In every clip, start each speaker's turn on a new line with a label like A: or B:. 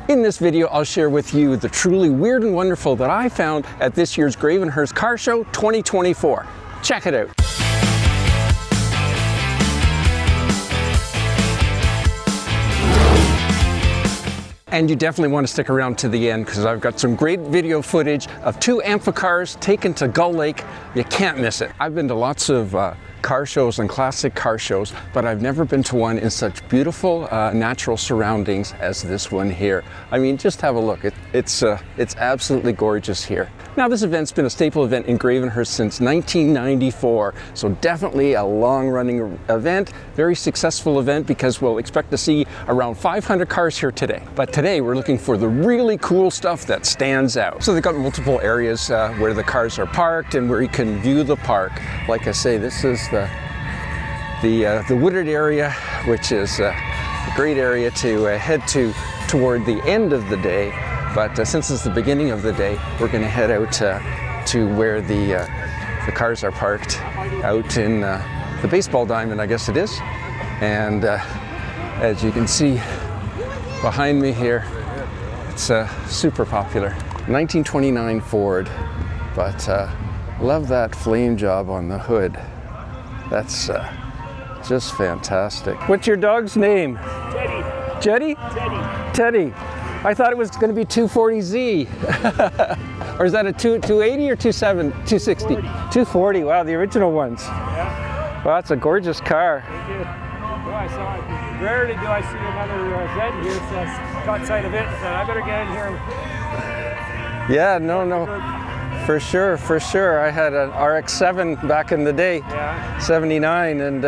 A: In this video, I'll share with you the truly weird and wonderful that I found at this year's Gravenhurst Car Show 2024. Check it out. And you definitely want to stick around to the end because I've got some great video footage of two amphicars taken to Gull Lake. You can't miss it. I've been to lots of car shows and classic car shows, but I've never been to one in such beautiful natural surroundings as this one here. I mean, just have a look. It's absolutely gorgeous here. Now, this event's been a staple event in Gravenhurst since 1994, so definitely a long-running event, very successful event because we'll expect to see around 500 cars here today. But today we're looking for the really cool stuff that stands out. So they've got multiple areas where the cars are parked and where you can view the park. Like I say, this is the wooded area, which is a great area to head to toward the end of the day. But since it's the beginning of the day, we're going to head out to where the cars are parked out in the baseball diamond, I guess it is. And as you can see behind me here, it's super popular. 1929 Ford, but love that flame job on the hood. That's just fantastic. What's your dog's name?
B: Teddy.
A: Jetty?
B: Teddy.
A: Teddy. I thought it was going to be 240Z. Or is that a 280 or 260? 240. Wow, the original ones.
B: Yeah.
A: Wow, that's a gorgeous car.
B: Thank you. Well, I saw it. Rarely do I see another Z here, so I caught sight of it. So I better get in here.
A: Yeah, no. For sure. I had an RX-7 back in the day,
B: Yeah.
A: 79, and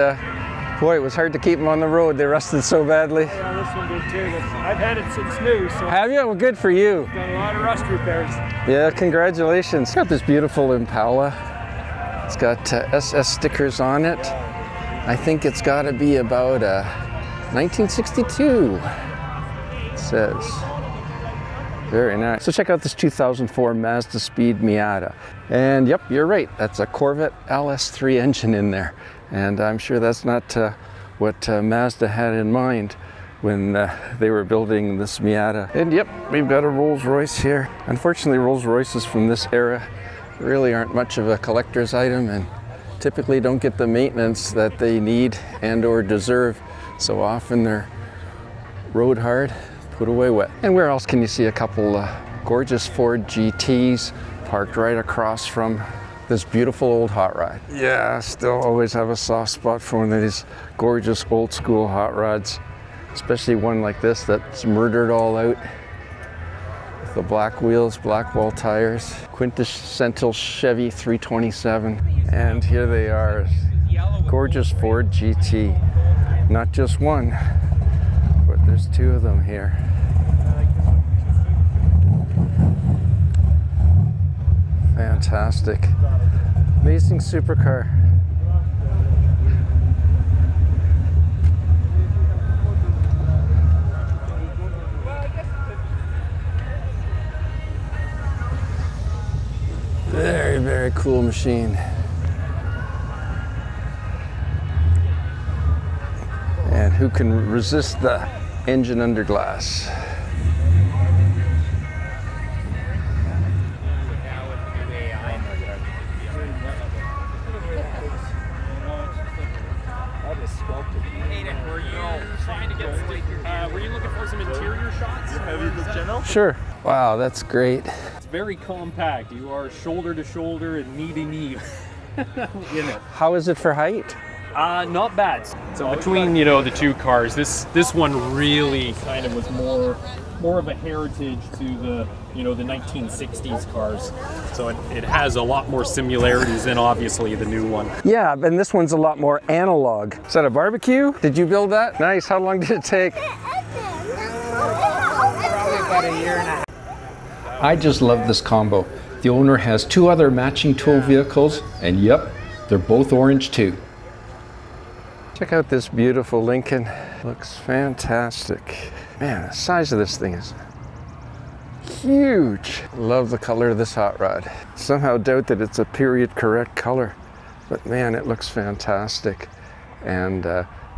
A: boy, it was hard to keep them on the road. They rusted so badly.
B: Yeah, this one did too. I've had it since new, so
A: Have you? Well, good for you.
B: done a lot of rust repairs.
A: Yeah, congratulations. It's got this beautiful Impala. It's got SS stickers on it. I think it's got to be about 1962, it says. Very nice. So check out this 2004 Mazda Speed Miata. And yep, you're right. That's a Corvette LS3 engine in there. And I'm sure that's not what Mazda had in mind when they were building this Miata. And yep, we've got a Rolls Royce here. Unfortunately, Rolls Royces from this era really aren't much of a collector's item and typically don't get the maintenance that they need and or deserve. So often they're rode hard, put away wet. And where else can you see a couple gorgeous Ford GTs parked right across from this beautiful old hot rod? Yeah, I still always have a soft spot for one of these gorgeous old school hot rods, especially one like this that's murdered all out. With the black wheels, black wall tires, quintessential Chevy 327. And here they are, gorgeous Ford GT. Not just one, but there's two of them here. Fantastic. Amazing supercar. Very, very cool machine. And who can resist the engine under glass?
B: Were you looking for some interior shots?
A: Sure. Wow, that's great.
B: It's very compact. You are shoulder to shoulder and knee to knee in it.
A: How is it for height?
B: Not bad. So between the two cars, this one really kind of was more of a heritage to the the 1960s cars. So it has a lot more similarities than obviously the new one.
A: Yeah, and this one's a lot more analog. Is that a barbecue? Did you build that? Nice. How long did it take?
B: Probably about a year and a half.
A: I just love this combo. The owner has two other matching tow vehicles, and yep, they're both orange too. Check out this beautiful Lincoln. Looks fantastic. Man, the size of this thing is huge. Love the color of this hot rod. Somehow doubt that it's a period correct color, but man, it looks fantastic. And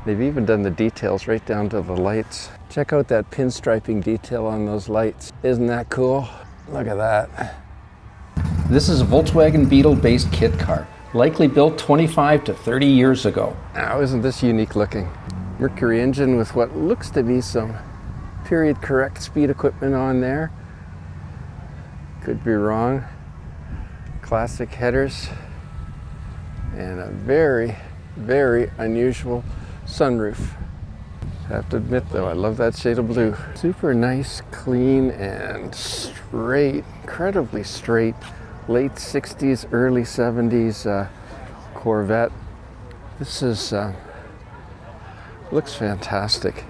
A: They've even done the details right down to the lights. Check out that pinstriping detail on those lights. Isn't that cool? Look at that. This is a Volkswagen Beetle-based kit car, likely built 25 to 30 years ago. Now, isn't this unique looking? Mercury engine with what looks to be some period correct speed equipment on there. Could be wrong. Classic headers. And a very, very unusual sunroof. I have to admit though, I love that shade of blue. Super nice, clean, and straight, incredibly straight, late 60s, early 70s Corvette. This is, looks fantastic.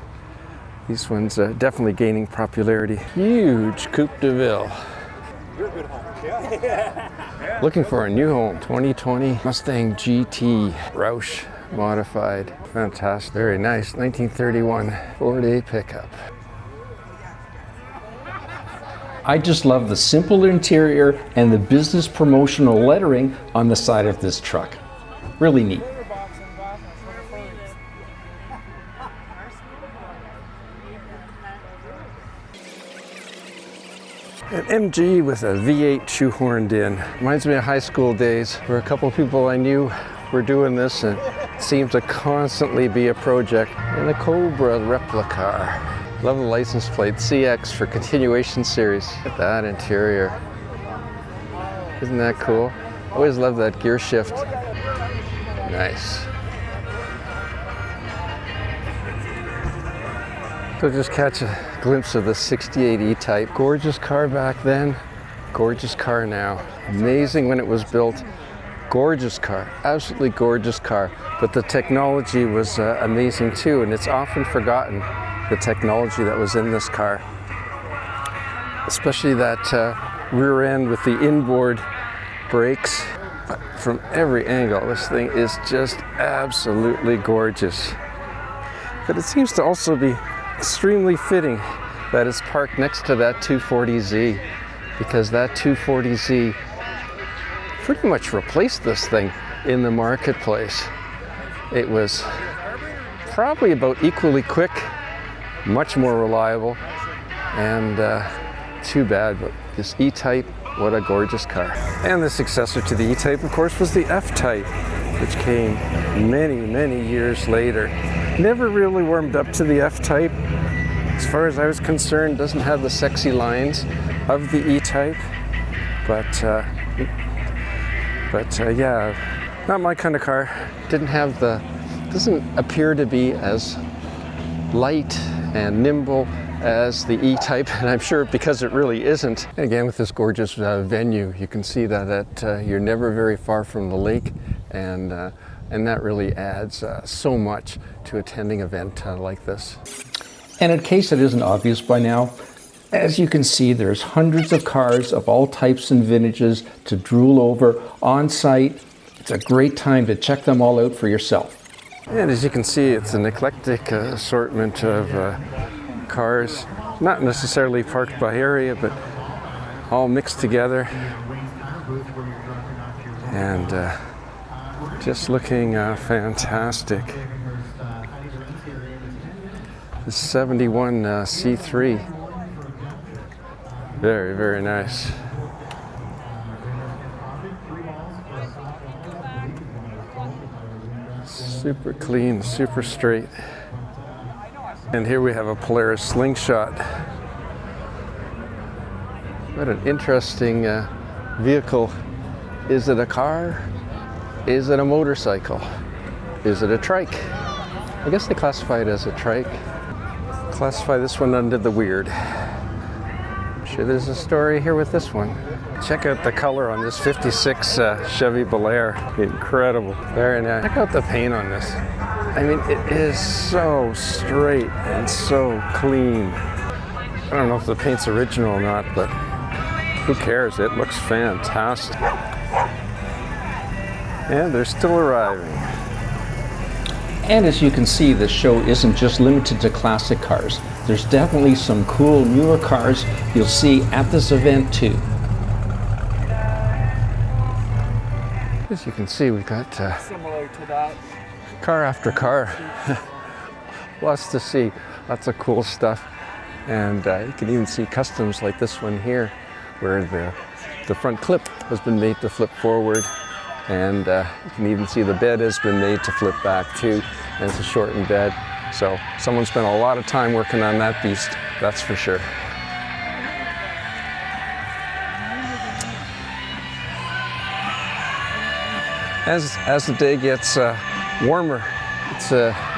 A: These ones definitely gaining popularity. Huge Coupe de Ville.
C: You're a good home. Yeah.
A: Looking for a new home. 2020 Mustang GT Roush modified. Fantastic. Very nice. 1931 Ford A pickup. I just love the simple interior and the business promotional lettering on the side of this truck. Really neat. An MG with a V8 shoehorned in. Reminds me of high school days where a couple of people I knew were doing this, and it seemed to constantly be a project. And a Cobra replica. Love the license plate, CX for continuation series. Look at that interior. Isn't that cool? Always love that gear shift. Nice. So just catch a glimpse of the 68 E-Type. Gorgeous car back then, gorgeous car now. Amazing when it was built. Gorgeous car, absolutely gorgeous car. But the technology was amazing too, and it's often forgotten, the technology that was in this car. Especially that rear end with the inboard brakes. But from every angle, this thing is just absolutely gorgeous. But it seems to also be extremely fitting that it's parked next to that 240Z, because that 240Z pretty much replaced this thing in the marketplace. It was probably about equally quick, much more reliable, and too bad, but this E-Type, what a gorgeous car. And the successor to the E-Type, of course, was the F-Type, which came many, many years later. Never really warmed up to the F-Type. As far as I was concerned, doesn't have the sexy lines of the E-Type, but yeah, not my kind of car. Doesn't appear to be as light and nimble as the E-Type, and I'm sure because it really isn't. And again, with this gorgeous venue, you can see that you're never very far from the lake, and that really adds so much to attending an event like this. And in case it isn't obvious by now, as you can see, there's hundreds of cars of all types and vintages to drool over on site. It's a great time to check them all out for yourself. And as you can see, it's an eclectic assortment of cars, not necessarily parked by area, but all mixed together. And just looking fantastic. The 71 C3. Very, very nice. Super clean, super straight. And here we have a Polaris Slingshot. What an interesting vehicle. Is it a car? Is it a motorcycle? Is it a trike? I guess they classify it as a trike. Classify this one under the weird. I'm sure there's a story here with this one. Check out the color on this 56 Chevy Bel Air. Incredible. Very nice. Check out the paint on this. I mean, it is so straight and so clean. I don't know if the paint's original or not, but who cares? It looks fantastic. And they're still arriving. And as you can see, this show isn't just limited to classic cars. There's definitely some cool newer cars you'll see at this event too. As you can see, we've got
C: Similar to that.
A: car after car Lots to see, lots of cool stuff. And you can even see customs like this one here, where the front clip has been made to flip forward. And you can even see the bed has been made to flip back too. And it's a shortened bed. So someone spent a lot of time working on that beast, that's for sure. As the day gets warmer,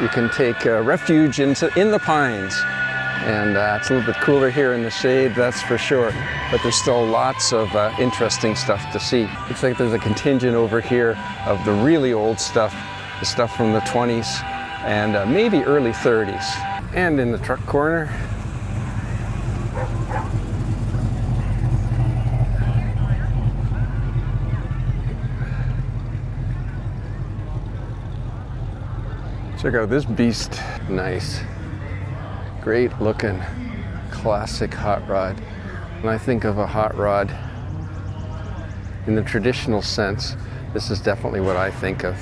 A: you can take refuge in the pines. And it's a little bit cooler here in the shade, that's for sure. But there's still lots of interesting stuff to see. Looks like there's a contingent over here of the really old stuff, the stuff from the 20s and maybe early 30s. And in the truck corner, check out this beast. Nice. Great looking classic hot rod. When I think of a hot rod in the traditional sense, this is definitely what I think of.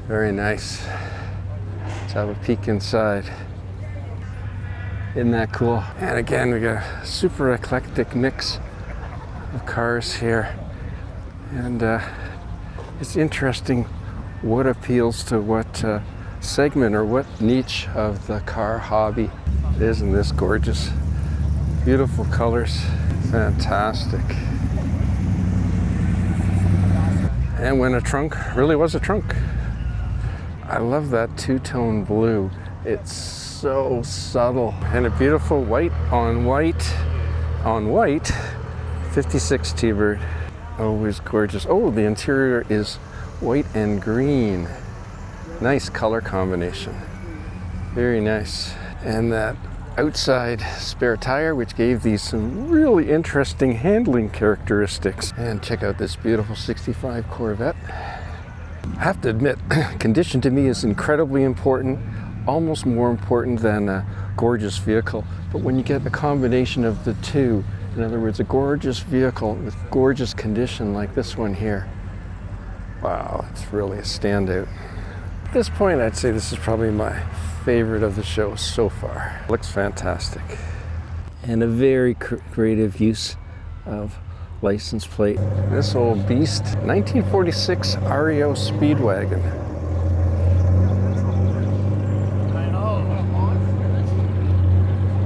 A: Very nice. Let's have a peek inside. Isn't that cool? And again, we got a super eclectic mix of cars here. And it's interesting what appeals to what segment or what niche of the car hobby. Isn't this gorgeous? Beautiful colors, fantastic. And when a trunk really was a trunk. I love that two-tone blue. It's so subtle. And a beautiful white on white on white 56 T-Bird. Always gorgeous. Oh, the interior is white and green. Nice color combination. Very nice. And that outside spare tire, which gave these some really interesting handling characteristics. And check out this beautiful 65 Corvette. I have to admit, condition to me is incredibly important, almost more important than a gorgeous vehicle. But when you get a combination of the two, in other words, a gorgeous vehicle with gorgeous condition like this one here, wow, it's really a standout. At this point, I'd say this is probably my favorite of the show so far. Looks fantastic. And a very creative use of license plate. This old beast, 1946 REO Speedwagon.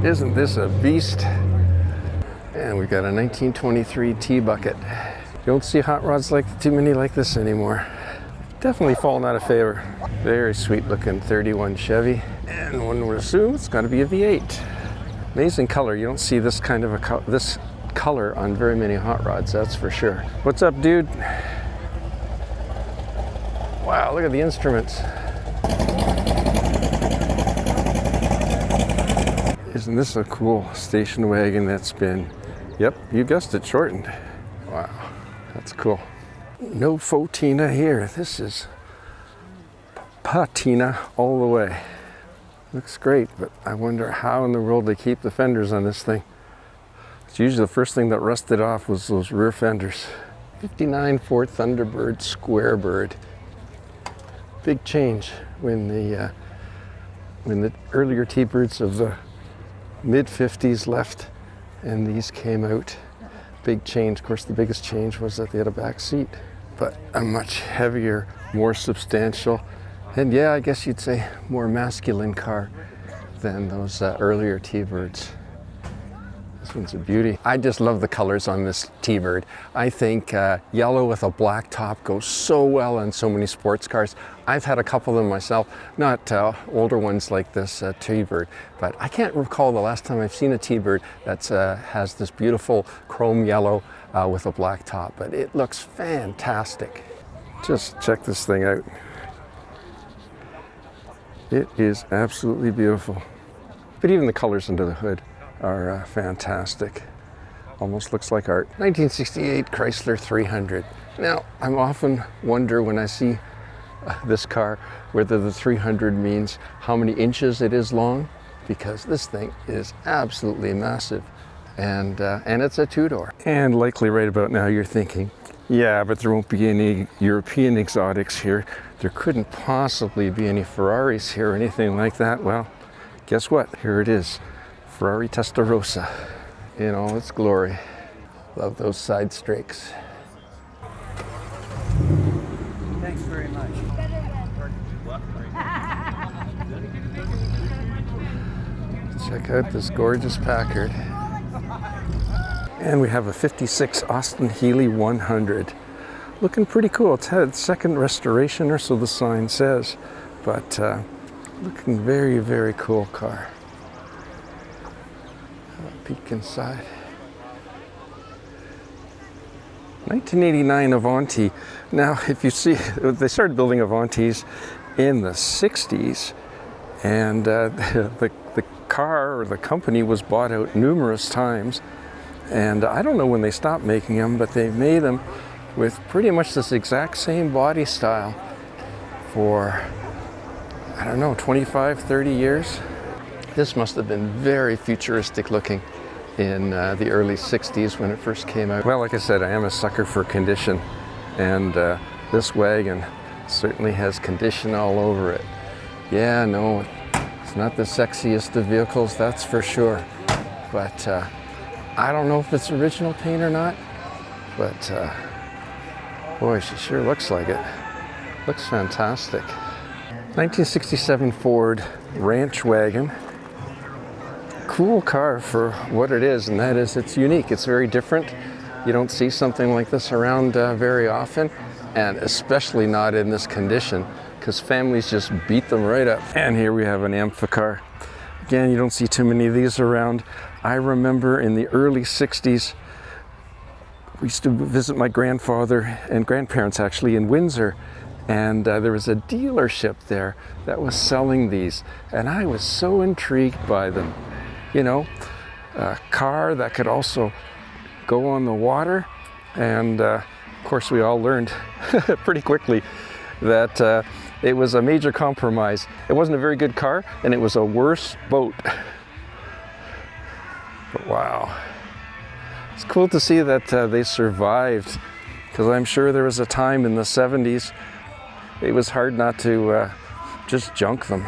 A: Isn't this a beast? And we got a 1923 T-Bucket. You don't see hot rods too many like this anymore. Definitely fallen out of favor. Very sweet looking 31 Chevy. And one would assume it's got to be a V8. Amazing color. You don't see this kind of this color on very many hot rods, that's for sure. What's up, dude? Wow, look at the instruments. Isn't this a cool station wagon that's been, yep, you guessed it, shortened. Wow, that's cool. No Fotina here. This is patina all the way. Looks great, but I wonder how in the world they keep the fenders on this thing. It's usually the first thing that rusted off was those rear fenders. 59 Ford Thunderbird Squarebird. Big change when the earlier T-Birds of the mid-50s left and these came out. Big change. Of course, the biggest change was that they had a back seat, but a much heavier, more substantial, and yeah, I guess you'd say more masculine car than those earlier T-Birds. This one's a beauty. I just love the colors on this T-Bird. I think yellow with a black top goes so well on so many sports cars. I've had a couple of them myself, not older ones like this T-Bird, but I can't recall the last time I've seen a T-Bird that has this beautiful chrome yellow with a black top, but it looks fantastic. Just check this thing out. It is absolutely beautiful. But even the colors under the hood are fantastic. Almost looks like art. 1968 Chrysler 300. Now, I often wonder when I see this car whether the 300 means how many inches it is long, because this thing is absolutely massive, and it's a two-door. And likely right about now you're thinking, yeah, but there won't be any European exotics here. there couldn't possibly be any Ferraris here or anything like that. Well, guess what? Here it is. Ferrari Testarossa in all its glory. Love those side strakes.
C: Thanks very much.
A: Check out this gorgeous Packard. And we have a 56 Austin Healey 100. Looking pretty cool. It's had its second restoration, or so the sign says. But looking very, very cool car. Peek inside. 1989 Avanti. Now, if you see, they started building Avantis in the 60s, and the car or the company was bought out numerous times. And I don't know when they stopped making them, but they made them with pretty much this exact same body style for, I don't know, 25, 30 years. This must have been very futuristic looking in the early 60s when it first came out. Well, like I said, I am a sucker for condition, and this wagon certainly has condition all over it. Yeah, no, it's not the sexiest of vehicles, that's for sure. But I don't know if it's original paint or not, but boy, she sure looks like it. Looks fantastic. 1967 Ford Ranch wagon. Cool car for what it is, and that is it's unique. It's very different. You don't see something like this around very often, and especially not in this condition, because families just beat them right up. And here we have an Amphicar. Again, you don't see too many of these around. I remember in the early 60s, we used to visit my grandfather and grandparents actually in Windsor, and there was a dealership there that was selling these, and I was so intrigued by them. You know, a car that could also go on the water, and of course we all learned pretty quickly that it was a major compromise. It wasn't a very good car, and it was a worse boat. But wow, it's cool to see that they survived, because I'm sure there was a time in the 70s it was hard not to just junk them.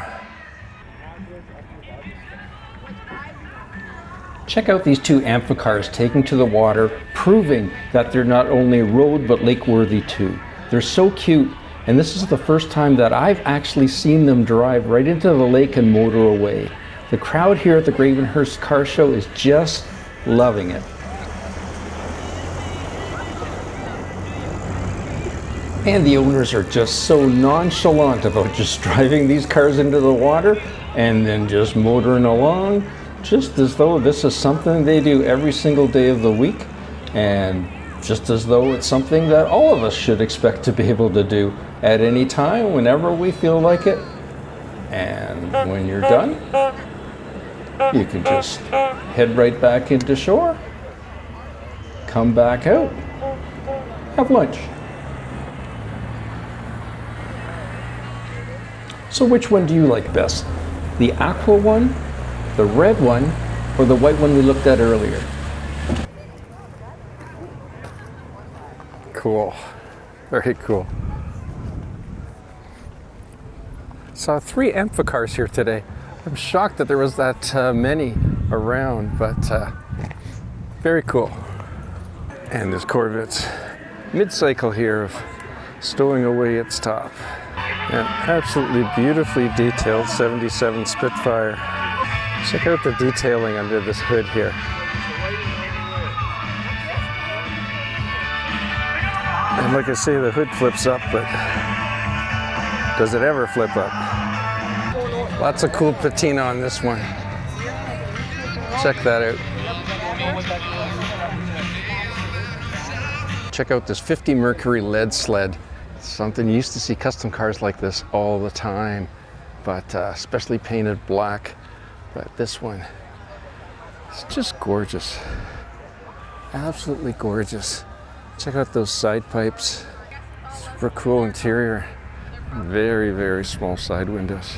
D: Check out these two Amphicars taken to the water, proving that they're not only road but lake worthy too. They're so cute, and this is the first time that I've actually seen them drive right into the lake and motor away. The crowd here at the Gravenhurst Car Show is just loving it. And the owners are just so nonchalant about just driving these cars into the water and then just motoring along, just as though this is something they do every single day of the week, and just as though it's something that all of us should expect to be able to do at any time, whenever we feel like it. And when you're done, you can just head right back into shore, come back out, have lunch. So which one do you like best? The aqua one, the red one, or the white one we looked at earlier?
A: Cool, very cool. Saw 3 Amphicars here today. I'm shocked that there was that many around, but very cool. And this Corvette's mid-cycle here of stowing away its top. An absolutely beautifully detailed 77 Spitfire. Check out the detailing under this hood here. And like I say, the hood flips up, but does it ever flip up? Lots of cool patina on this one. Check that out. Check out this 50 Mercury lead sled. Something you used to see custom cars like this all the time, but especially painted black. But this one, it's just gorgeous. Absolutely gorgeous. Check out those side pipes. Super cool interior. Very, very small side windows.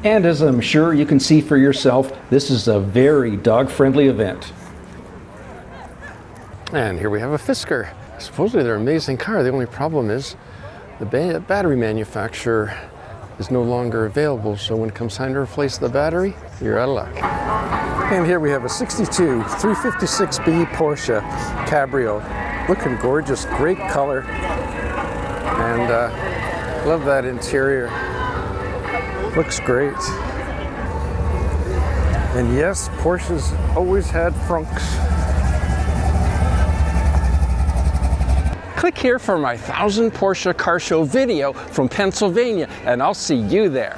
D: And as I'm sure you can see for yourself, this is a very dog-friendly event.
A: And here we have a Fisker. Supposedly they're an amazing car. The only problem is The battery manufacturer is no longer available, so when it comes time to replace the battery, you're out of luck. And here we have a 62 356B Porsche Cabrio. Looking gorgeous, great color, and love that interior. Looks great. And yes, Porsches always had frunks. Click here for my 1000 Porsche Car Show video from Pennsylvania, and I'll see you there.